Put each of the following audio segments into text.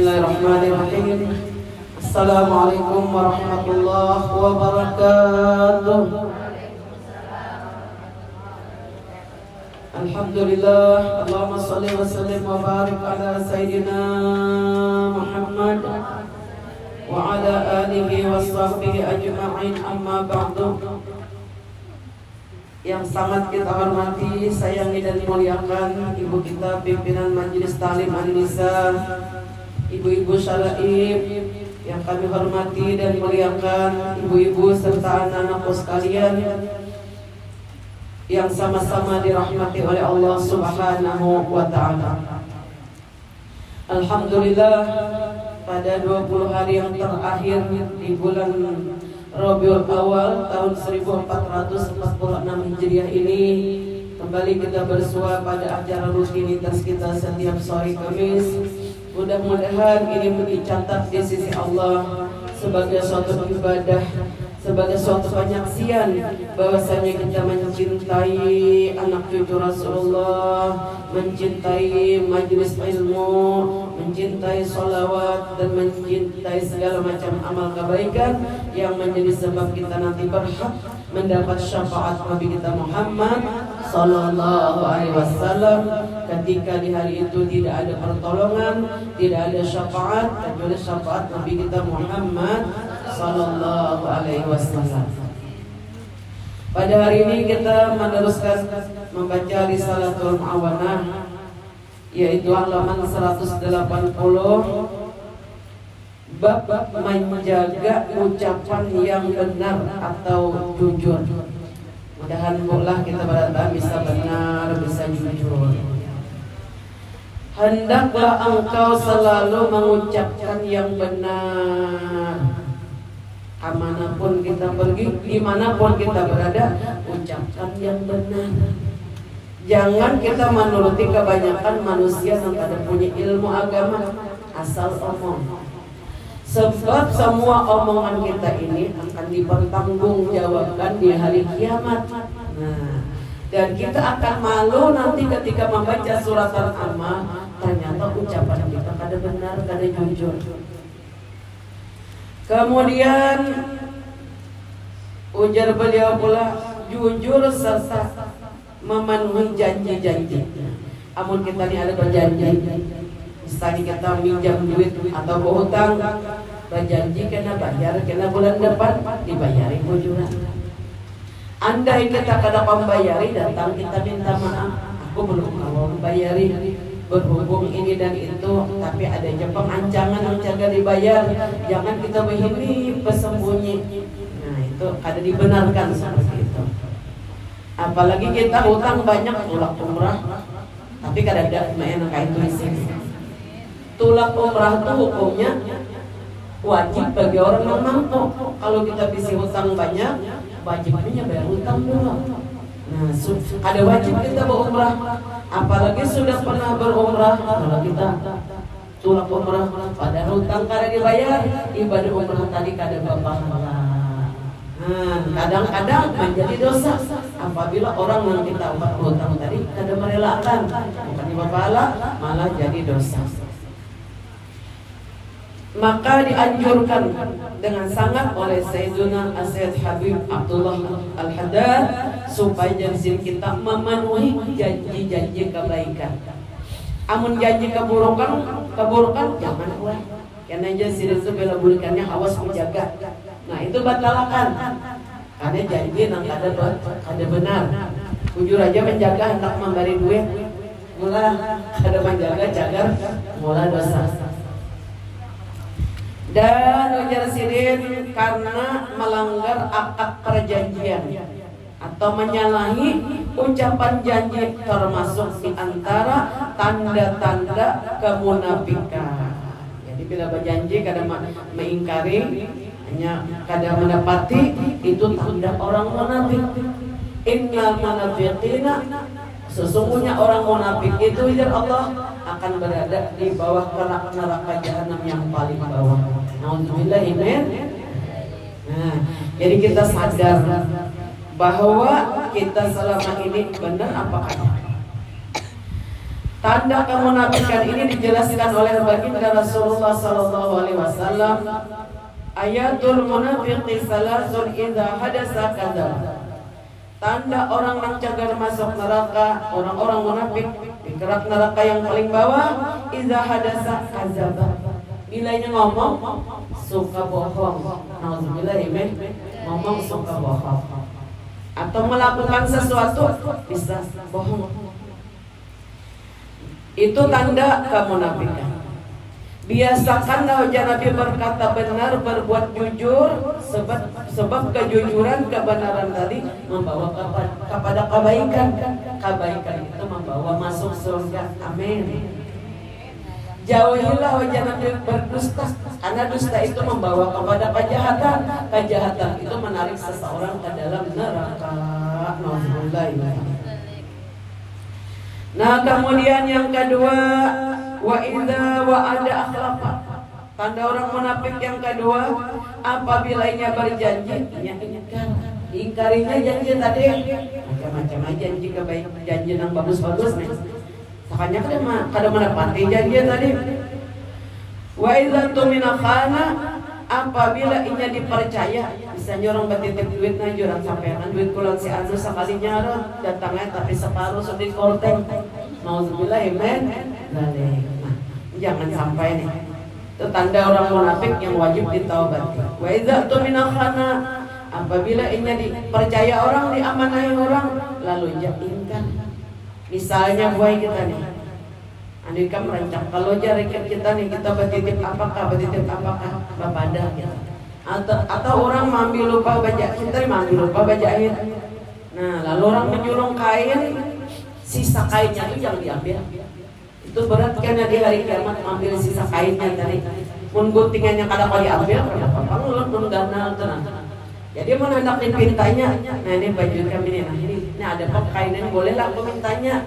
Bismillahirrahmanirrahim. Assalamualaikum warahmatullahi wabarakatuh. Alhamdulillah, Allahumma salli wa sallim wa barik ala Sayyidina Muhammad wa ala alihi wa sahbihi ajma'in, amma ba'du. Yang sangat kita hormati, sayangi dan muliakan ibu kita pimpinan Majelis Ta'lim An-Nisa, ibu-ibu syara'ib yang kami hormati dan muliakan, ibu-ibu serta anak-anakku sekalian yang sama-sama dirahmati oleh Allah Subhanahu wa ta'ala. Alhamdulillah, pada 20 hari yang terakhir di bulan Rabiul Awal tahun 1446 Hijriah ini, kembali kita bersua pada acara rutinitas kita setiap sore Kamis. Mudah-mudahan ini dicatat di sisi Allah sebagai suatu ibadah, sebagai suatu penyaksian bahwasanya kita mencintai anak cucu Rasulullah, mencintai majelis ilmu, mencintai sholawat, dan mencintai segala macam amal kebaikan yang menjadi sebab kita nanti berhak mendapat syafaat Nabi kita Muhammad sallallahu alaihi wasallam. Ketika di hari itu tidak ada pertolongan, tidak ada syafaat kecuali syafaat Nabi kita Muhammad sallallahu alaihi wasallam. Pada hari ini kita meneruskan membaca Risalatul Mu'awanah, yaitu halaman 180, bab menjaga ucapan yang benar atau jujur. Mudahan pula kita berada bisa benar, bisa jujur. Hendaklah engkau selalu mengucapkan yang benar. Kemanapun kita pergi, dimanapun kita berada, ucapkan yang benar. Jangan kita menuruti kebanyakan manusia yang tidak punya ilmu agama, asal omong. Sebab semua omongan kita ini akan dipertanggungjawabkan di hari kiamat. Nah, dan kita akan malu nanti ketika membaca surat Al-Ammah, ternyata ucapan kita kada benar, kada jujur. Kemudian ujar beliau pula, jujur serta memenuhi janji-janji. Amun kita ini ada berjanji, misalnya kita minjam duit atau berhutang, berjanji kena bayar, kena bulan depan dibayari bujuran. Andai kita kada membayari, datang kita minta maaf, aku belum mau membayari, berhubung ini dan itu, tapi adanya pengancangan yang jaga dibayar, jangan kita begini bersembunyi. Nah itu kada dibenarkan seperti itu. Apalagi kita hutang banyak, tulak umrah, tapi kada ada enak kayak itu isi. Tulak umrah itu hukumnya wajib bagi orang yang mampu. Kalau kita bisa hutang banyak, wajibnya bayar hutang dulu. Nah, ada wajib kita berumrah. Apalagi sudah pernah berumrah, kalau kita tulak umrah pada hutang kada dibayar, ibadah umrah tadi kada berpahala. Nah, kadang-kadang menjadi dosa apabila orang yang kita hutang tadi kada merelakan, bukan berpahala, malah jadi dosa. Maka dianjurkan dengan sangat oleh Sayyiduna As-Sayyid Habib Abdullah Al-Haddad supaya janji kita memenuhi janji-janji kebaikan. Amun janji keburukan jangan buat. Karena janji itu bela bulikannya awas menjaga. Nah itu batalakan. Karena janji yang kada benar. Jujur aja menjaga hendak memberi duit, mula kada menjaga cagar mula dosa. Dan ujar sirin karena melanggar akad perjanjian atau menyalahi ucapan janji, termasuk di antara tanda-tanda kemunafikan. Jadi bila berjanji kada mengingkari, hanya kada mendapati, itu tanda orang munafik. Innal munafiqina, sesungguhnya orang munafik itu ujar Allah akan berada di bawah neraka jahanam yang paling bawah. Alhamdulillah ini. Nah, jadi kita sadar bahwa kita selama ini benar apa kata. Tanda kemunafikan ini dijelaskan oleh baginda Rasulullah sallallahu alaihi wasallam. Ayatul munafiqi salasun idza hadasa kadzab. Tanda orang yang cagar masuk neraka, orang-orang munafik di kerak neraka yang paling bawah, idza hadasa kadzab. Bilanya ngomong suka bohong. Nauzubillah, ngomong suka bohong. Atau melakukan sesuatu bisa bohong. Itu tanda kemunafikan. Biasakanlah Nabi berkata benar, berbuat jujur, sebab kejujuran, kebenaran tadi membawa kepada kebaikan. Kebaikan itu membawa masuk surga. Amin. Jauhilah wajah Nabi berdusta, karena dusta itu membawa kepada kejahatan. Kejahatan itu menarik seseorang ke dalam neraka. Nah, kemudian yang kedua, wa idza wa'ada akhlafa. Tanda orang munafik yang kedua, apabila ia berjanji, ia ingkarinya janji tadi. Macam-macam aja janji kebaik, janji yang bagus-bagus nih. Makanya kada menepati janji tadi. Wa idza tumina khana, apabila ia dipercaya. Misalnya orang bertitip duit na jurang sampaikan duit kulang si anu sekalinya datangnya tapi separuh sudah korteng. Nauzubillah, amin. Jangan sampai nih. Itu tanda orang munafik yang wajib ditaubati. Wa idza tumina khana, apabila ia dipercaya orang, diamanahi orang, lalu ingkar. Misalnya buai kita nih, andai merancang kalau jarikan kita nih, kita bertitip apakah bapada gitu. Atau orang mambil lupa baca, kita mambil lupa bacain. Nah, lalu orang menjulung kain, sisa kainnya itu yang diambil. Itu berat karena di hari kiamat ambil sisa kainnya tadi. Mun guntingannya kada kali ambil, kenapa ngulun mun ganal tenang. Jadi mau hendakin pintanya, nah ini baju kami nih, nah ini ada pakaian bolehlah aku mintanya.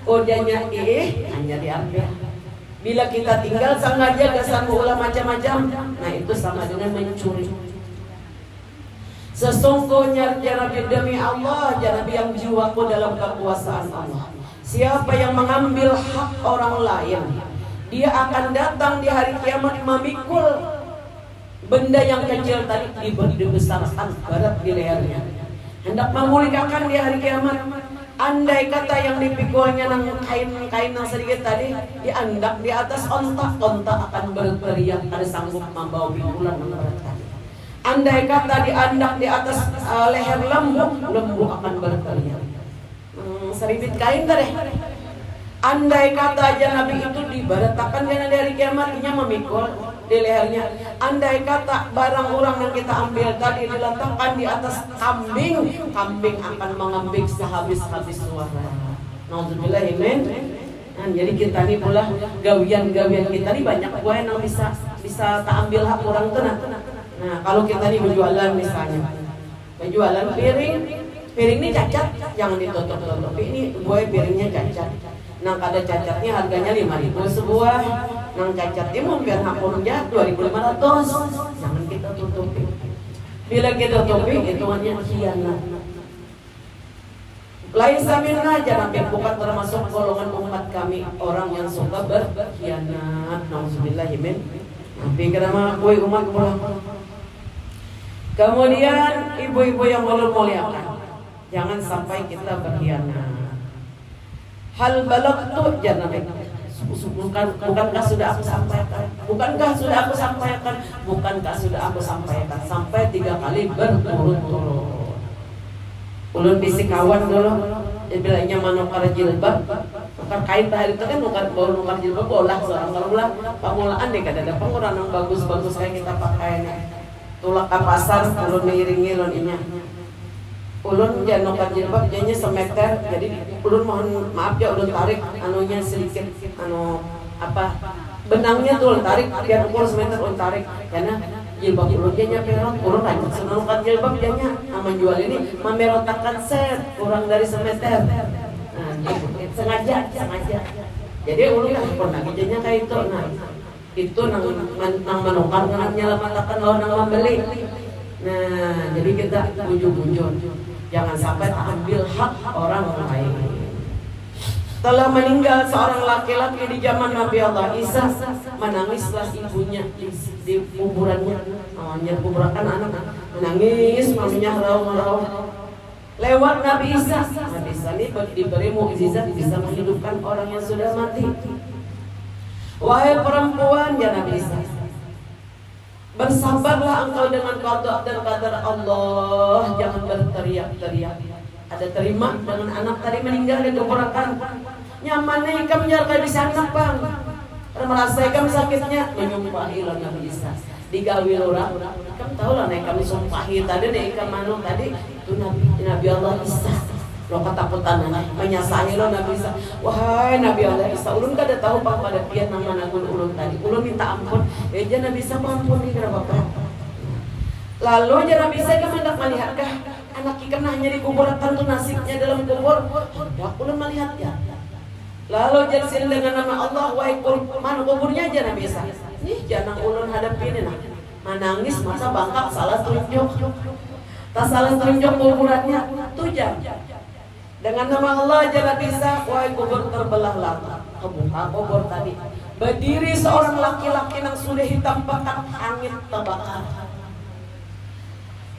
Kodenya hanya diambil. Bila kita tinggal sengaja kesan ulah macam-macam, nah itu sama dengan mencuri. Sesungguhnya Nabi demi Allah, Nabi yang jiwaku dalam kekuasaan Allah. Siapa yang mengambil hak orang lain, dia akan datang di hari kiamat memikul benda yang kecil tadi dibesarkan berat di lehernya. Hendak memulihkan di hari kiamat. Andai kata yang dipikulnya nang kain yang sedikit tadi diandak di atas onta akan berteriak, ada sanggup membawa pikulan yang berat tadi. Andai kata diandak di atas leher lembu akan berteriak. Seribit kain tadi. Andai kata aja Nabi itu dibaratakan karena dari kiamatnya memikul di lehernya. Andai kata barang orang yang kita ambil tadi diletakkan di atas kambing akan mengambil sehabis-habis suara. Nauzubillah, amin. Nah, jadi kita ini pula gawian kita ini banyak buah yang bisa tak ambil hak orang tenang. Nah, kalau kita ini berjualan misalnya, berjualan piring ini cacat, jangan ditutup-tutup. Ini buah piringnya cacat. Nang kada cacatnya harganya 5.000 sebuah. Nang cacatnya mungkin hapunnya 2.500. Jangan kita tutupi. Bila kita tutupi itu hanya khianat. Laisa minna, jangan bukan termasuk golongan umat kami orang yang suka berkhianat. Nauzubillah min. Tapi kenapa kue umat pulang? Kemudian ibu-ibu yang ulun muliakan, jangan sampai kita berkhianat. Hal balagtu jangan bukankah sudah aku sampaikan? Bukankah sudah aku sampaikan sampai 3 kali berturut-turut. Ulun bisi kawan dulu, bilangnya manukar jilbab, nukar kain hari itu kan nukar jilbab bolah seorang kalau bolah pamulaan deh kadang pengurangan yang bagus-bagus kayak kita pakai tulak ke pasar, ulun mengiringi ulunnya. Ulun jangan nukar jilbab jadinya semeter, jadi ulun mohon maaf ya ulun tarik anunya sedikit benangnya tuh tarik biar ukur semeter ulun tarik karena jilbab ulun jadinya perot ulun kan senukar jilbab jadinya aman jual ini memerotakan set kurang dari semeter. Nah sengaja jadi ulun kan pernah jadinya kayak itu. Nah itu nang menukar nang nyelamatakan lawan nang membeli. Nah jadi kita bujuk-bujuk jangan sampai ambil hak orang lain. Telah meninggal seorang laki-laki di zaman Nabi Allah Isa, menangislah ibunya di kuburannya. Kuburan anak menangis, maminya raung-raung. Lewat Nabi Isa, Nabi Isa ini diberi mukjizat bisa menghidupkan orang yang sudah mati. Wahai perempuan, ya Nabi Isa, bersabarlah engkau dengan qada dan qadar Allah, jangan berteriak-teriak. Ada terima dengan anak tadi meninggal di kuburan. Nyamannya ikam nyarkai di sana bang. Merasa ikam sakitnya menyumpahi lah Nabi Isa. Digawi orang, ikam tahu lah ikam sumpahi tadi deh ikam manu tadi itu Nabi Allah Isa. Lo ketakutan menyasahi lo Nabi Isa. Wahai Nabi Allah Isa, ulun kada tahu bang pada pian nama nagun ulun tadi. Ulun minta ampun, ya Nabi Isa mampuni kenapa bang. Lalu Nabi Isa kan hendak melihatkah anak ikam nahnya di kuburan tentu nasibnya dalam kubur. Hendak ulun melihat ya. Lalu jadi dengan nama Allah, wahai mana kuburnya aja Nabi Isa. Nih jangan ulun hadapi ini nah. Menangis masa bangkak salah tunjuk. Tak salah tunjuk kuburannya tujang. Dengan nama Allah aja Nabi Isa, wahai kubur terbelah lama. Kebuka kubur tadi. Berdiri seorang laki-laki yang sudah hitam pekat, hangit terbakar.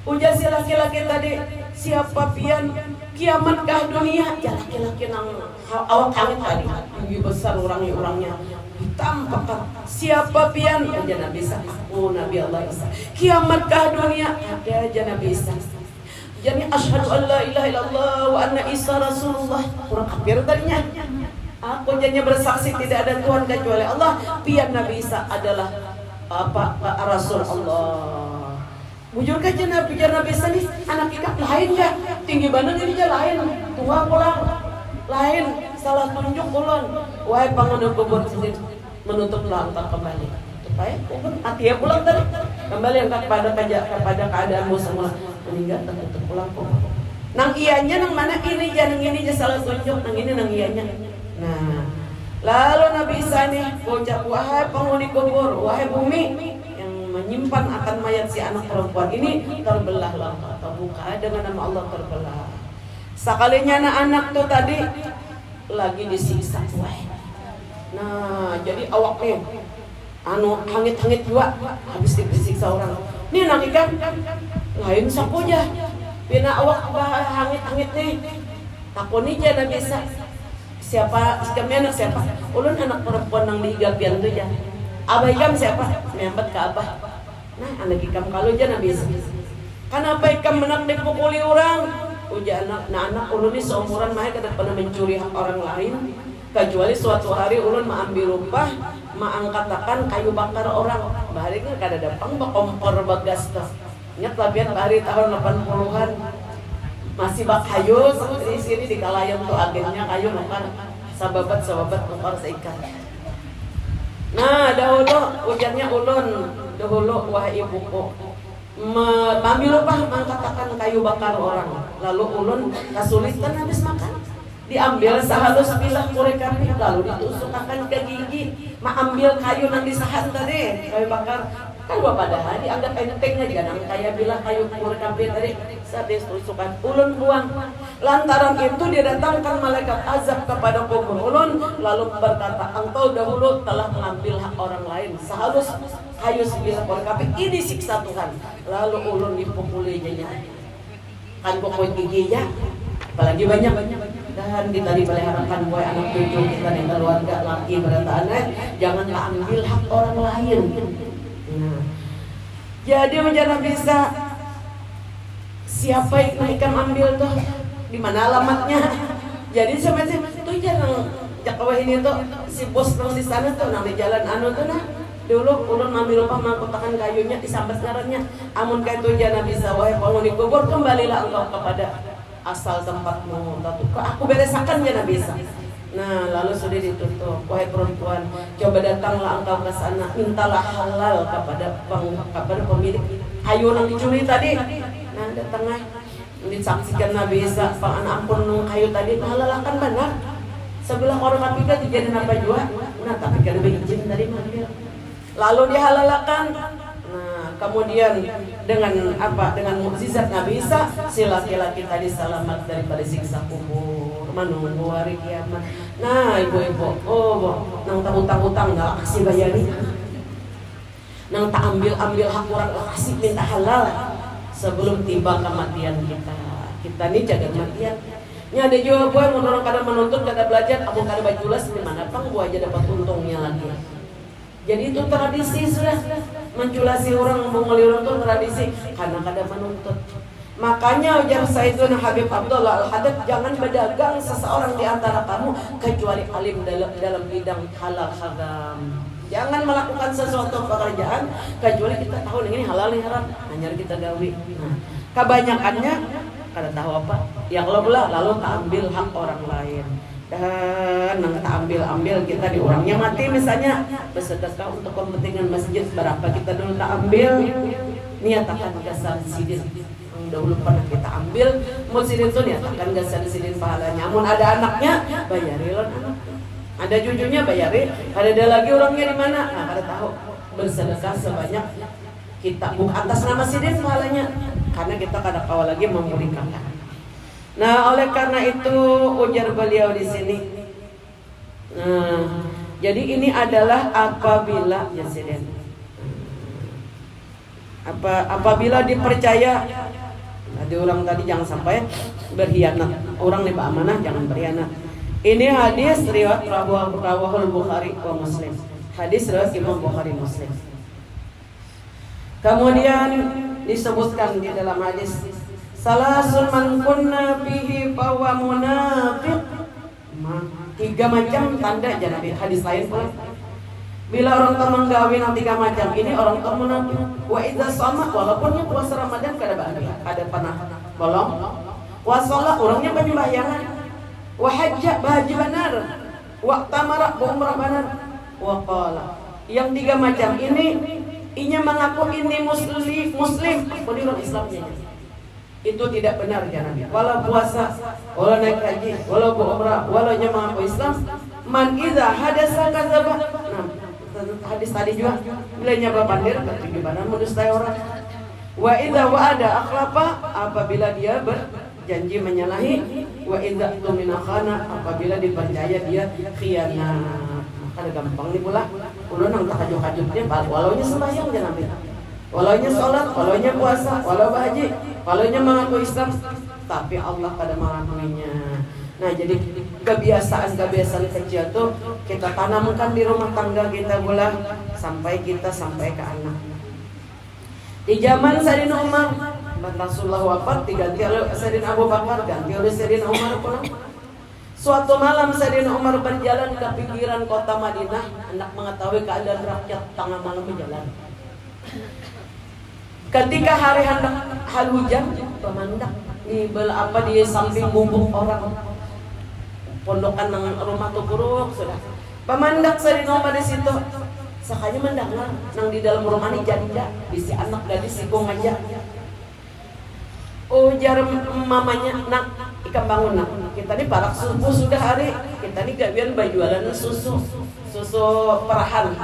Ujar si laki-laki tadi, siapa pian kiamatkah dunia? Ya laki-laki nang awak hangit tadi, tinggi besar orangnya hitam pekat. Siapa pian? Ujar Nabi Isa, aku Nabi Allah Isa. Kiamatkah dunia? Ada aja Nabi Isa. Jadi asyhadu an la ilaha illallah wa anna Isa Rasulullah. Orang kafir tadinya. Aku jadinya bersaksi tidak ada Tuhan kecuali Allah. Pian Nabi Isa adalah Rasul Allah. Bujur kaja Nabi Isa nih anak ikat lain ya, tinggi banget ini aja lain, tua pulang lain, salah tunjuk ulun. Wahai pangunuh kubur sendiri menutup lantak kembali. Supaya kubur hati ya pulang tadi kembali yang kepada keadaanmu semula meninggal tertutup pulang kubur. Nang ianya nang mana ini aja salah tunjuk nang ini nang ianya. Nah, lalu Nabi Isa nih ucap wahai penghuni kubur, wahai bumi menyimpan akan mayat si anak perempuan ini terbelah terbuka dengan nama Allah terbelah. Sekalinya anak-anak tuh tadi lagi disiksa. Nah, jadi awak nih hangit-hangit juga habis disiksa orang. Nih nang ikan lain sapuja. Pina awak hangit-hangit nih. Takoni aja Nabi Isa. Siapa anak siapa? Ulun anak perempuan nang digapian tuh ya. Abah ikam siapa? Menyambat ke abah. Nah anak ikam kalau aja Nabi Isa. Kenapa ikam menang dipukuli orang? Uja anak ulun ini seumuran mah kada pernah mencuri hak orang lain. Kecuali suatu hari ulun mengambil upah, mengangkatakan kayu bakar orang. Bahari kan kada dapang kompor bagas tuh. Ingat labian bahari tahun 80-an. Masih bak kayu di sini di Kalayang tuh agennya kayu nukar. Sababat nukar seikan. Nah dahulu ujarnya ulun dahulu wahai ibuku ambil upah mengatakan kayu bakar orang. Lalu ulun kesulitan habis makan, diambil sehalus bilah korek api lalu ditusukkan ke gigi. Ambil kayu nang disahan tadi kayu bakar kan padahal dianggap enteng aja nang kayak bilah kayu korek api tadi saat ditusukan ulun buang. Lantaran itu didatangkan malaikat azab kepada kubur ulun lalu berkata, engkau dahulu telah mengambil hak orang lain sehalus kayu sebilah korek api, ini siksa Tuhan. Lalu ulun dipukulinya kan pokok giginya apalagi banyak dan kita dipeliharakan buat anak cucu kita yang keluarga laki berataannya jangan ambil hak orang lain. Nah, jadi menjadi bisa siapa yang ikan ambil tuh di mana alamatnya. Jadi semacam itu jangan jakawah ini tuh si bos nang di sana tuh nang di jalan anu tuh nah dulu ulun ambil upah mangkutakan kayunya disambat ngarannya amun kayak itu jangan bisa wahai penghuni kubur kembalilah engkau kepada asal tempatmu. Aku beresakan ya Nabi Isa. Nah lalu sudah ditutup. Wahai perempuan, coba datanglah engkau ke sana, mintalah halal kepada pemilik kayu yang dicuri tadi. Nah datanglah disaksikan Nabi Isa, pangan ampun nung kayu tadi halalkan benar. Sebelah orang Afrika dijadiin apa juga. Nah tapi kada berizin tadi manggil. Lalu dihalalkan. Nah kemudian dengan apa? Dengan mukjizat Nabi Isa, si laki-laki tadi selamat daripada siksa kubur, menunggu hari kiamat. Nah, ibu-ibu, nang utang-utang nggak kasih bayari, nang tak ambil hak orang kasih minta halal sebelum tiba kematian kita. Kita nih jaga kematian. Ini ada juga gue menurut kada menuntut, kada belajar, aku kada bajulas di mana pang gue aja dapat untungnya lagi. Jadi itu tradisi sudah, menculasi orang, menguli orang itu tradisi karena kada menuntut. Makanya ujar Sayyiduna Habib Abdullah Al-Haddad, jangan berdagang seseorang di antara kamu kecuali alim dalam bidang halal haram. Jangan melakukan sesuatu pekerjaan kecuali kita tahu ini halal ini haram, hanya kita gawi. Nah, kebanyakannya kada tahu apa, yang lalu tak ambil hak orang lain. Dan tak ambil kita di orangnya mati misalnya bersedekah untuk kepentingan masjid, berapa kita dulu tak ambil, niatakan gasan sidin dahulu pernah kita ambil musidin itu, niatakan gasan sidin pahalanya. Namun ada anaknya bayarilon anak, ada cucunya bayari, ada lagi orangnya di mana, nah kada tahu. Bersedekah sebanyak kita bukan atas nama sidin pahalanya, karena kita kada kawal lagi memulihkan. Nah, oleh karena itu ujar beliau di sini. Nah, jadi ini adalah apabila Jasiden. Apabila dipercaya, tadi orang tadi jangan sampai berkhianat. Orang nih amanah jangan berkhianat. Ini hadis riwayat rawahul Bukhari wa Muslim. Hadis riwayat Imam Bukhari Muslim. Kemudian disebutkan di dalam hadis, salasun man kunna fihi fahuwa munafiq. 3 macam tanda Nabi. Hadis lain pula, bila orang tua menggawin 3 macam ini orang tua munafik. Wa idza sama, walaupun puasa Ramadan kada bahagia, kada pernah bolong. Wa shalah, orangnya penyembahyangan. Wa hajja, bahaji benar. Wa tamara, umrah benar. Wa qala, yang 3 macam ini inya mengaku ini muslim, orang Islamnya. Itu tidak benar ya Nabi. Walau puasa, walau naik haji, walau umrah, walau mengaku Islam, man idza hadasa kadzaba. Nah, hadis tadi juga bila nyaba pandir ketujuan mendustai orang. Wa idza wa'ada akhlafa, apabila dia berjanji menyalahi. Wa idza tumina khana, apabila dipercaya dia khianat. Kada gampang nih pula. Ulun nang takajut-kajutnya walaunya sembahyang ya Nabi. Walaunya sholat, walaunya puasa, walau haji, walaunya mengaku Islam, tapi Allah kada mengakuinya. Nah, jadi kebiasaan kecil itu kita tanamkan di rumah tangga kita pula sampai ke anak. Di zaman Sayyidina Umar, Rasulullah wafat diganti oleh Sayyidina Abu Bakar, ganti oleh Sayyidina Umar pula. Suatu malam Sayyidina Umar berjalan ke pinggiran kota Madinah, hendak mengetahui keadaan rakyat tengah malam berjalan. Ketika hari hujan, pemandak di samping gubuk orang pondokan nang rumah tukuruk sudah. Pemandak Sayyidina Umar di situ. Sakanya mendengar nang di dalam rumah ini janda, bisi anak gadis sikung aja. Ujar mamanya, nak ikan bangun nak. Kita ini parak subuh sudah hari. Kita ini gawian bajualan susu perahan,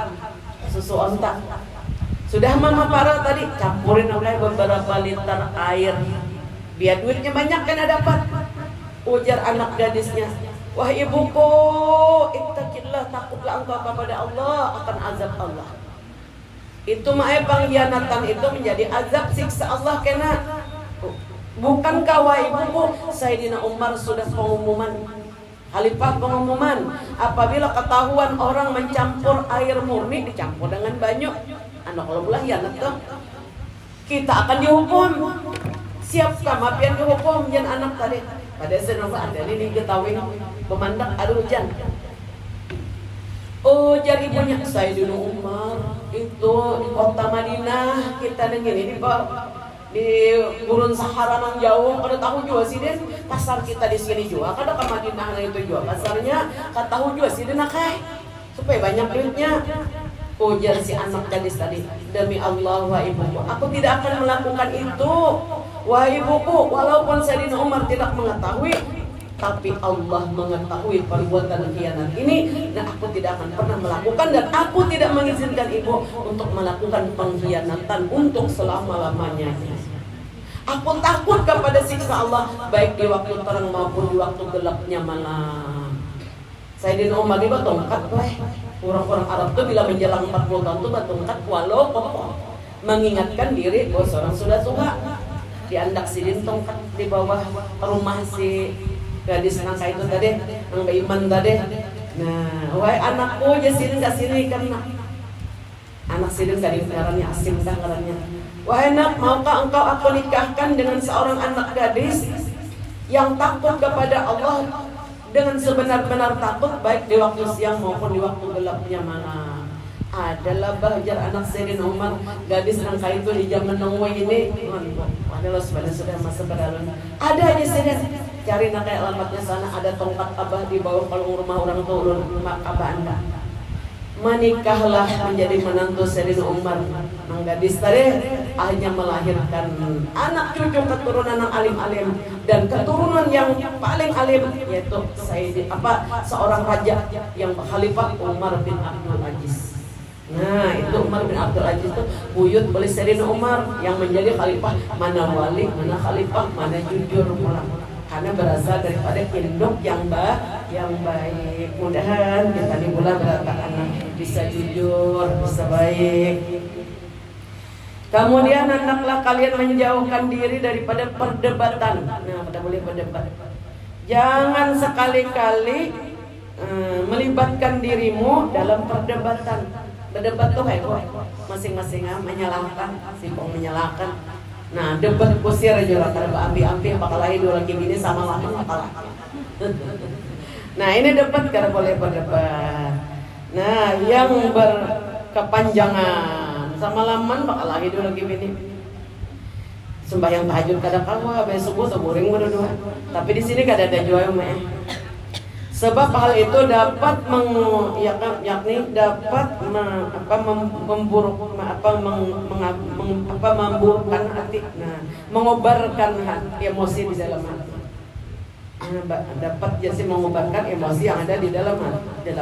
susu onta. Sudah mama para tadi campurin oleh beberapa liter air, biar duitnya banyak kan dapat. Ujar anak gadisnya, wah ibuku, ittaqillah, takutlah engkau kepada Allah akan azab Allah. Itu pengkhianatan itu menjadi azab siksa Allah kena. Bukankah wah ibuku, Sayyidina Umar sudah pengumuman, Khalifah pengumuman, apabila ketahuan orang mencampur air murni dicampur dengan banyu, anak kalau belah ya anak tuh, kita akan dihukum. Siapkah mafian dihukum jan anak tadi? Pada Sayyidina Umar ada ini diketahui pemandak ada hujan. Oh, jadi ibunya Sayyidina Umar itu di kota Madinah, kita dengar ini di gurun Sahara nang jauh, kada tahu juga sih den pasar kita di sini juga, kada ke Madinah itu juga pasarnya, kada tahu juga sih den akeh supaya banyak duitnya. Ujar si anak gadis tadi, demi Allah wa ibuku, aku tidak akan melakukan itu. Wah ibuku, walaupun Sayyidina Umar tidak mengetahui, tapi Allah mengetahui perbuatan khianat ini, dan aku tidak akan pernah melakukan, dan aku tidak mengizinkan ibu untuk melakukan pengkhianatan untuk selama-lamanya. Aku takut kepada siksa Allah, baik di waktu terang maupun di waktu gelapnya malam. Sayyidina Umar ini batongkat, orang-orang Arab tuh bila menjelang 40 tahun tuh batongkat, walau kokoh mengingatkan diri bahwa seorang sudah tua. Diandak sidin tongkat di bawah rumah si gadis nangka itu tadi, nangka iman tadi. Nah, wahai anakku, jasinin gak sini kan? Anak sidin gak ngarannya asim dah ngarannya. Wahai anak, maukah engkau aku nikahkan dengan seorang anak gadis yang takut kepada Allah dengan sebenar-benar takut, baik di waktu siang maupun di waktu gelapnya malam. Adalah bahjar anak Sayyidina Umar, gadis nangka itu di zaman nongwe ini. Adalah sudah masa berlalu. Ada aja sini, cari nangka alamatnya sana, ada tongkat abah di bawah kolong rumah orang tua, rumah abah anda. Menikahlah menjadi menantu Sayyidina Umar. Nang gadis tadi akhirnya melahirkan anak cucu keturunan yang alim-alim dan keturunan yang paling alim, yaitu seorang raja yang khalifah Umar bin Abdul Aziz. Nah, itu Umar bin Abdul Aziz itu buyut oleh Sayyidina Umar yang menjadi khalifah, mana wali, mana khalifah, mana jujur pula. Karena berasal daripada induk yang baik. Mudahan kita ini pula anak bisa jujur, bisa baik. Kemudian hendaklah kalian menjauhkan diri daripada perdebatan. Nah, kita boleh berdebat. Jangan sekali-kali melibatkan dirimu dalam perdebatan. Berdebat tuh kayak masing-masing menyalahkan, sipong menyalahkan. Nah, debat kusir aja orang kada ampi-ampi bakal lagi dua lagi ini sama lama bakal. Nah, ini debat kada boleh berdebat. Nah, yang berkepanjangan sama laman bakal lagi dua lagi ini. Sembahyang tahajud kada kawa, besok subuh tuh boring berdua. Tapi di sini kada ada jual mah. Sebab hal itu dapat memburukkan hati, mengobarkan emosi di dalam hati. Dapat jadi mengobarkan emosi yang ada di dalam hati.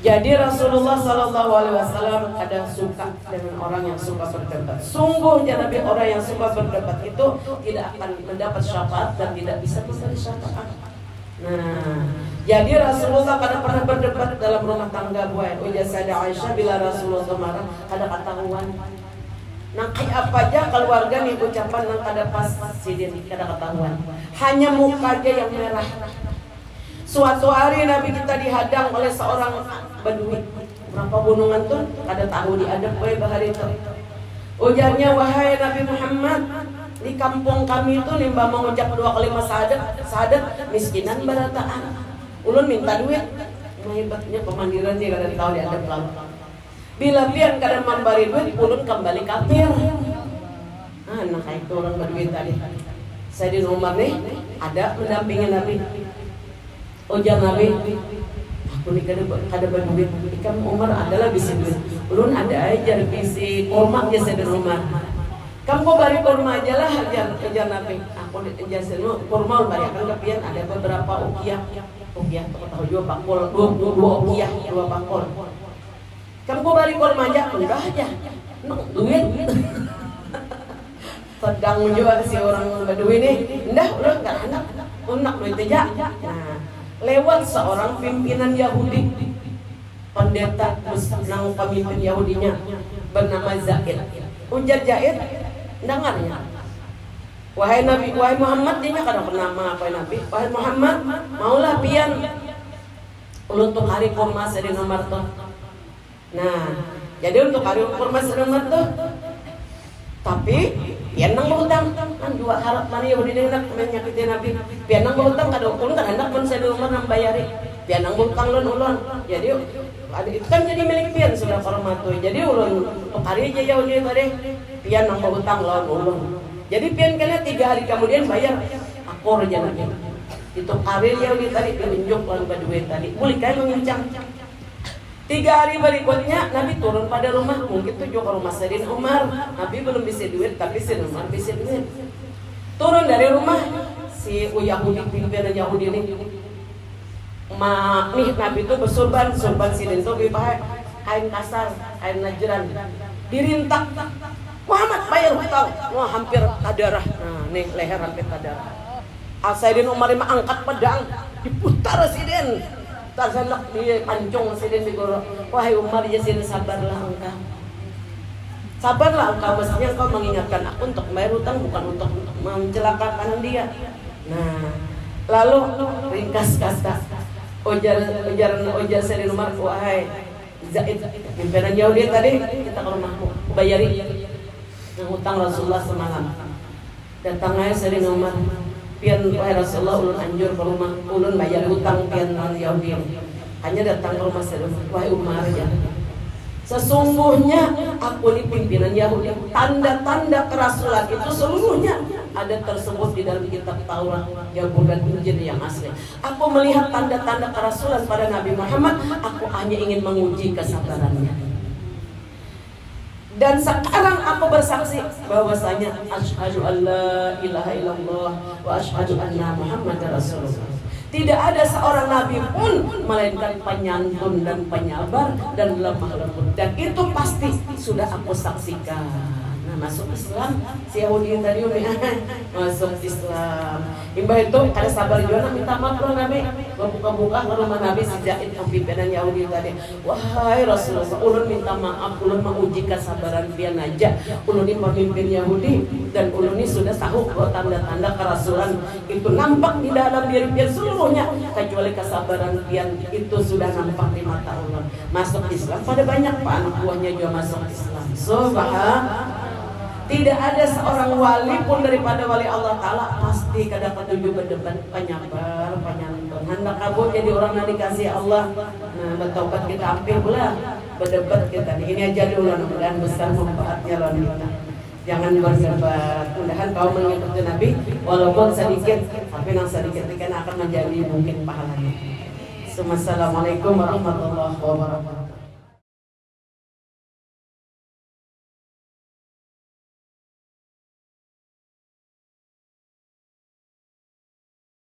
Jadi Rasulullah SAW ada suka dengan orang yang suka berdebat. Sungguhnya Nabi orang yang suka berdebat itu tidak akan mendapat syafaat dan tidak bisa memberi syafaat. Nah, jadi Rasulullah kada pernah berdebat dalam rumah tangga buat ujar Sayyidah Aisyah bila Rasulullah marah kada ketahuan. Nang kayak apa aja keluarga nih ucapan nang kada pas sidin kada ketahuan. Hanya muka aja yang merah. Suatu hari Nabi kita dihadang oleh seorang Badui. Berapa gunungan tuh kada tahu diadap oleh bahari itu. Ujarnya, wahai Nabi Muhammad, di kampung kami itu limbah mengucap 2 kalimat syahadat miskinan barataan. Ulun minta duit. Hebatnya pemandiran dia kada tahu diadap lalu. Bila pian kada memberi duit, ulun kembali kafir. Nah, kayak itu orang Badui tadi. Sayyidina Umar nih ada mendampingi Nabi. Ujar Nabi, aku nih kada berduit. Ikan Umar adalah bisi duit. Ulun ada aja bisi korma aja Sayyidina Umar. Kamu bari korma aja lah ajar Nabi. Aku ajar Sayyidina korma bari akan kepian ada beberapa ukiah tahu juga bakul dua ukiah 2 bakul. Kamu bari korma aja enggak aja. Duit. Sedang juga si orang Badui ini, enggak udah enggak anak duit aja. Nah, lewat seorang pimpinan Yahudi, pendeta nang pemimpin Yahudinya bernama Zaid. Ujar Zaid, dengarnya, wahai Nabi, wahai Muhammad, dia kada pernah apa Nabi. Wahai Muhammad, maulah pian untuk hari kurma Sayyidina Umar tuh. Nah, jadi untuk hari kurma Sayyidina Umar tuh, tapi pian nang berhutang kan 2 harap mana Yahudi hendak menyakiti Nabi. Pian nang berhutang kada ulun kan hendak mun Sayyidina Umar nang bayari. Pian nang berhutang ulun. Jadi itu kan jadi milik pian sudah hormat tuh. Jadi ulun hari aja Yahudi tadi pian nang berhutang lawan ulun. Jadi pian kena 3 hari kemudian bayar akor aja Nabi. Itu hari Yahudi tadi tunjuk lawan Badui tadi. Boleh kan mengincang. 3 hari berikutnya Nabi turun pada rumah, mungkin tujuh ke rumah Sayyidina Umar. Nabi belum bisa duit, tapi Sayyidina Umar bisa duit. Turun dari rumah, si Yahudi, pimpinan Yahudi ini nih Nabi itu bersurban sidin itu pakai kain kasar, kain najran, dirintak. Muhammad bayar hutang, wah hampir tadarah. Nah nih leher hampir tadarah. Sayyidina Umar angkat pedang, diputar sidin, tersenak di pancung sidin di goro. Wahai Umar, ya sidin sabarlah engkau. Sabarlah engkau, mestinya engkau mengingatkan aku untuk bayar hutang, bukan untuk mencelakakan dia. Nah, lalu ringkas kata ujar Sayyidina Umar, wahai Zaid, pimpinan Yahudi tadi, kita ke rumahmu, bayari hutang Rasulullah semalam. Datang aja Sayyidina Umar, pian wahai Rasulullah, ulun anjur ke rumah, ulun bayar hutang pian Yahudi. Hanya datang ke rumah Sayyidina Umar, wahai Umar ya. Sesungguhnya aku ini pimpinan Yahudi. Tanda-tanda kerasulan itu seluruhnya ada tersebut di dalam kitab Taurat, Zabur dan Injil yang asli. Aku melihat tanda-tanda kerasulan pada Nabi Muhammad. Aku hanya ingin menguji kesabarannya. Dan sekarang aku bersaksi bahwasanya asyhadu alla ilaha illallah wa asyhadu anna Muhammadar Rasulullah. Tidak ada seorang nabi pun melainkan penyantun dan penyabar dan lemah lembut, dan itu pasti sudah aku saksikan. Nah, masuk Islam si Yahudi tadi masuk Islam. Imbah itu ada sabar juga minta maaf loh Nabi. Buka-buka ke rumah Nabi si Zaid pimpinan Yahudi tadi. Wahai Rasulullah, ulun minta maaf, ulun menguji kesabaran pian aja. Ulun ini pemimpin Yahudi dan ulun ini sudah tahu bahwa tanda-tanda kerasulan itu nampak di dalam diri pian seluruhnya, kecuali kesabaran pian itu sudah nampak di mata Allah. Masuk Islam, pada banyak pak anak buahnya juga masuk Islam. Subhanallah. Tidak ada seorang wali pun daripada wali Allah Ta'ala pasti kada ketujuh berdebat, penyabar, penyantun. Hendak kabur jadi orang yang dikasih Allah. Nah, bertobat kita hampir pula berdebat kita. Ini aja dulu, mudah-mudahan besar manfaatnya lawan kita. Jangan berdebat. Mudahan kau mengikuti Nabi walaupun sedikit, tapi yang sedikit akan menjadi mungkin pahalanya. Assalamualaikum warahmatullahi wabarakatuh.